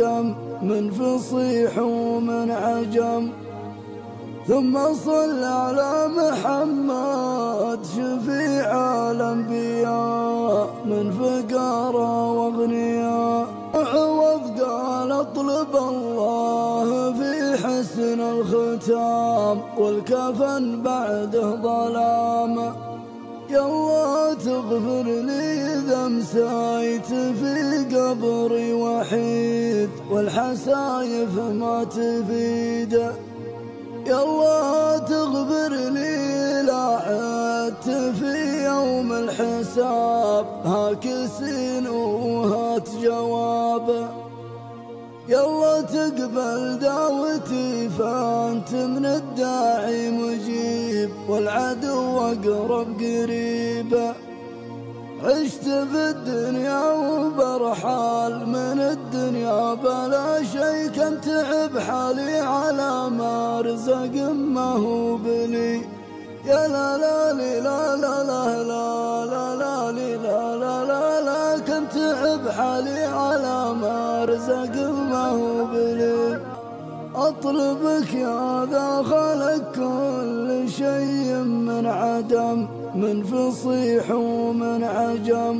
عدم من فصيح ومن عجم. ثم صل على محمد شفيع الأنبياء من فقراء واغنياء. عوض قال اطلب الله في حسن الختام والكفن بعده ظلام. يلا تغفر لي إذا مسايت في قبري وحيد والحسايف ما تفيد. يلا تغفر لي لا عدت في يوم الحساب هاك سين وهات جواب. يلا تقبل دعوتي فأنت من الداعي مجيب والعدو أقرب قريب. عشت في الدنيا وبرحال من الدنيا بلا شي كم تعب حالي على ما رزق ما هو بلي. يا لا لا لا لا لا لا لا لا لا لا لا لا كم تعب حالي على ما رزق ما هو بلي. أطلبك يا ذا خلق كل شيء من عدم من فصيح ومن عجم.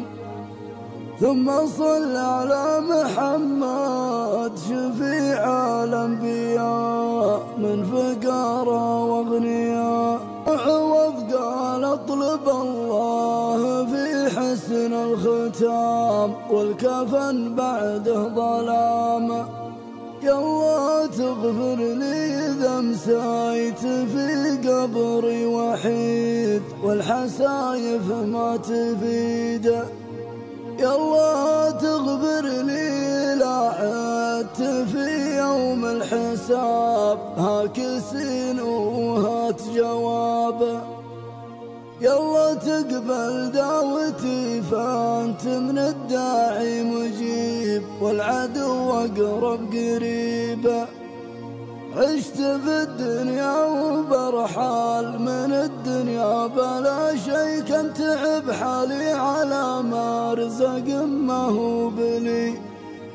ثم صل على محمد شفيع الأنبياء من فقراء واغنياء. عوض قال اطلب الله في حسن الختام والكفن بعده ظلام. يلا تغفر لي إذا مسايت في قبري وحيد والحسايف ما تفيد. يلا تغفر لي لا عدت في يوم الحساب هاك سين وهات جواب. يلا تقبل دعوتي فأنت من الداعي مجيب والعدو أقرب قريب. عشت في الدنيا وبرحال من الدنيا بلا شي كم تعب حالي على ما رزق ما هو بلي.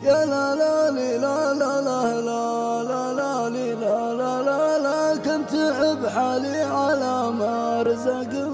يا لا لا لا لا لا لا لا لا لا لا لا لا كم تعب حالي على ما رزق